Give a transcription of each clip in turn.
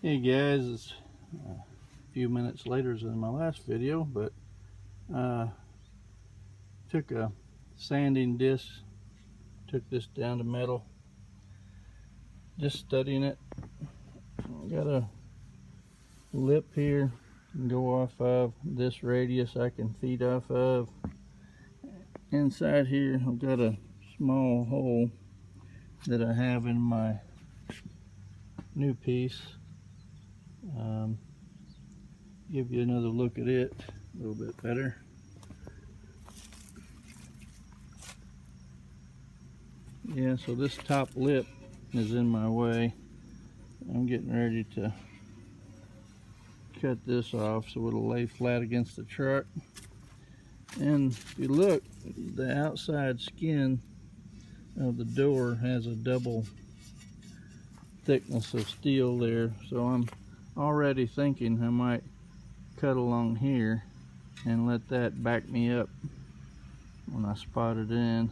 Hey guys, it's a few minutes later than my last video, but took a sanding disc, took this down to metal, just studying it. Got a lip here to go off of, this radius I can feed off of. Inside here I've got a small hole that I have in my new piece. Give you another look at it a little bit better. Yeah, so this top lip is in my way. I'm getting ready to cut this off so it'll lay flat against the truck. And if you look, the outside skin of the door has a double thickness of steel there, so I'm already thinking I might cut along here and let that back me up when I spot it in.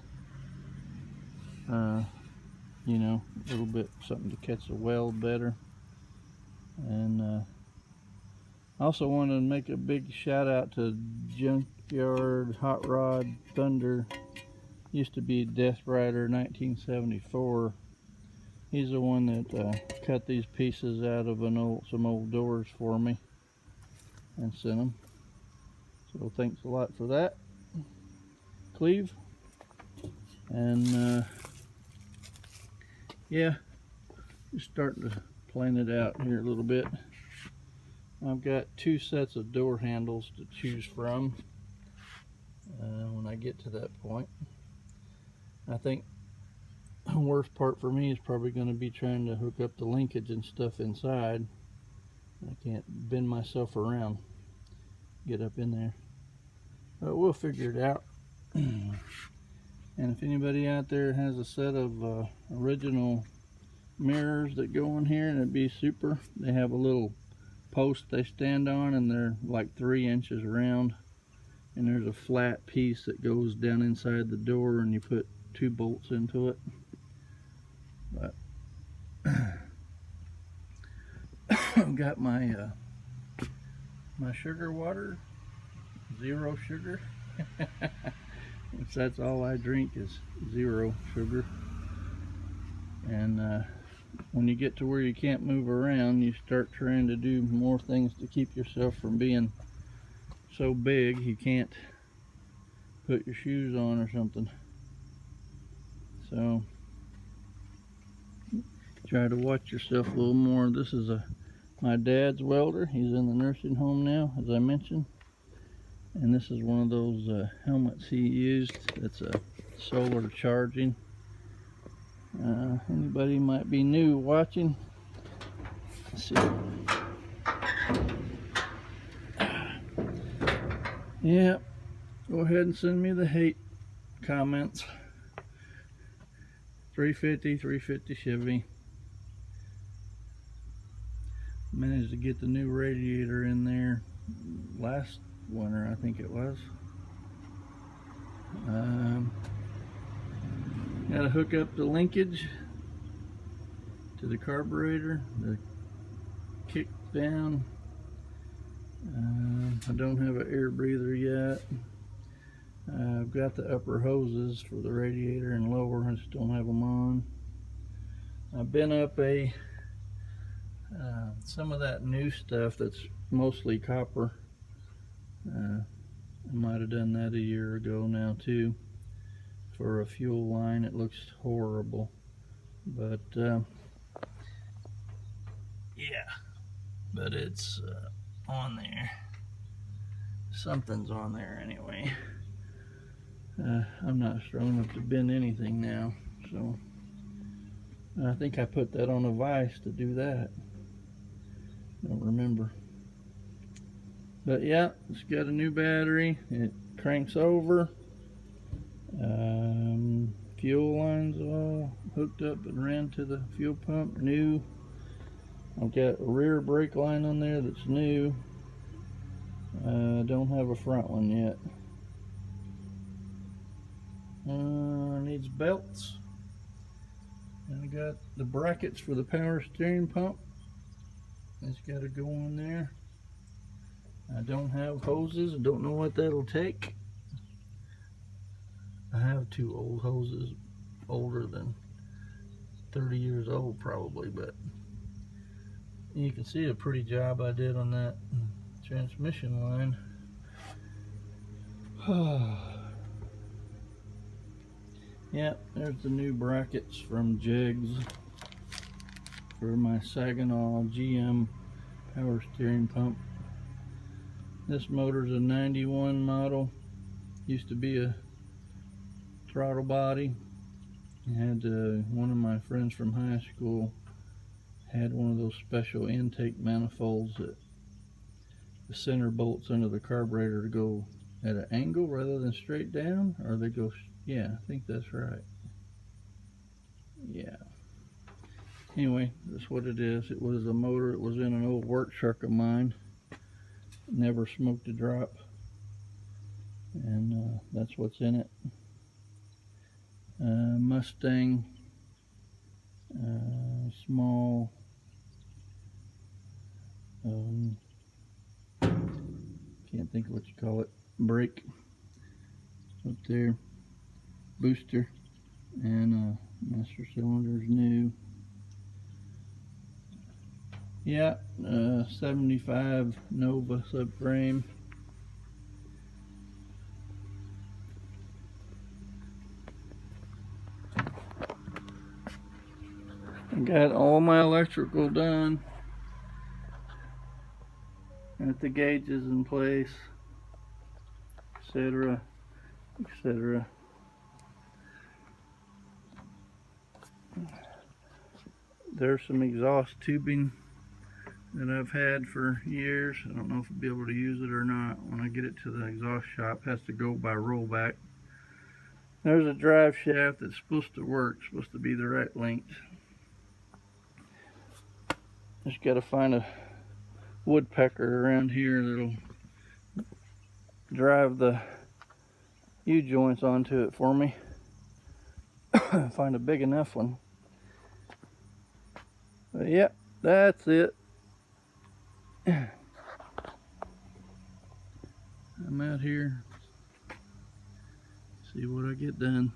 You know, a little bit something to catch the weld better. And also wanted to make a big shout out to Junkyard Hot Rod Thunder. Used to be Death Rider 1974. He's the one that cut these pieces out of some old doors for me and sent them. So thanks a lot for that, Cleve. And yeah, just starting to plan it out here a little bit. I've got two sets of door handles to choose from when I get to that point. I think the worst part for me is probably going to be trying to hook up the linkage and stuff inside. I can't bend myself around, get up in there, but we'll figure it out. And if anybody out there has a set of original mirrors that go in here, and it'd be super. They have a little post they stand on, and they're like 3 inches around, and there's a flat piece that goes down inside the door, and you put 2 bolts into it. But I've got my my sugar water, 0 sugar. That's all I drink is 0 sugar. And when you get to where you can't move around, you start trying to do more things to keep yourself from being so big you can't put your shoes on or something. So try to watch yourself a little more. This is my dad's welder. He's in the nursing home now, as I mentioned. And this is one of those helmets he used. It's a solar charging. Anybody might be new watching. Let's see. Yeah, go ahead and send me the hate comments. 350 Chevy. Managed to get the new radiator in there last winter, I think it was. Got to hook up the linkage to the carburetor, the kick down. I don't have an air breather yet. I've got the upper hoses for the radiator and lower. I just don't have them on. I've been up some of that new stuff that's mostly copper. I might have done that a year ago now too. For a fuel line, it looks horrible, but yeah, but it's on there. Something's on there anyway. I'm not strong enough to bend anything now, so I think I put that on a vise to do that. Don't remember. But yeah, it's got a new battery. It cranks over. Fuel lines all hooked up and ran to the fuel pump, new. I've got a rear brake line on there that's new. Don't have a front one yet. Needs belts. And I got the brackets for the power steering pump. It's got to go on there. I don't have hoses. I don't know what that'll take. I have 2 old hoses, older than 30 years old probably, but you can see a pretty job I did on that transmission line. Yeah, there's the new brackets from Jegs for my Saginaw GM power steering pump. This motor's a 91 model. Used to be a throttle body. I had one of my friends from high school had one of those special intake manifolds that the center bolts into the carburetor to go at an angle rather than straight down, or they go, yeah, I think that's right. Yeah. Anyway, that's what it is. It was a motor. It was in an old work truck of mine. Never smoked a drop. And that's what's in it. Mustang, small, can't think of what you call it, brake up there, booster, and master cylinder's new. Yeah, 75 Nova subframe. I got all my electrical done. Got the gauges in place, etc., etc. There's some exhaust tubing that I've had for years. I don't know if I'll be able to use it or not. When I get it to the exhaust shop, it has to go by rollback. There's a drive shaft that's supposed to work, supposed to be the right length. Just got to find a woodpecker around here that'll drive the U-joints onto it for me. Find a big enough one. But yeah, that's it. I'm out here. See what I get done.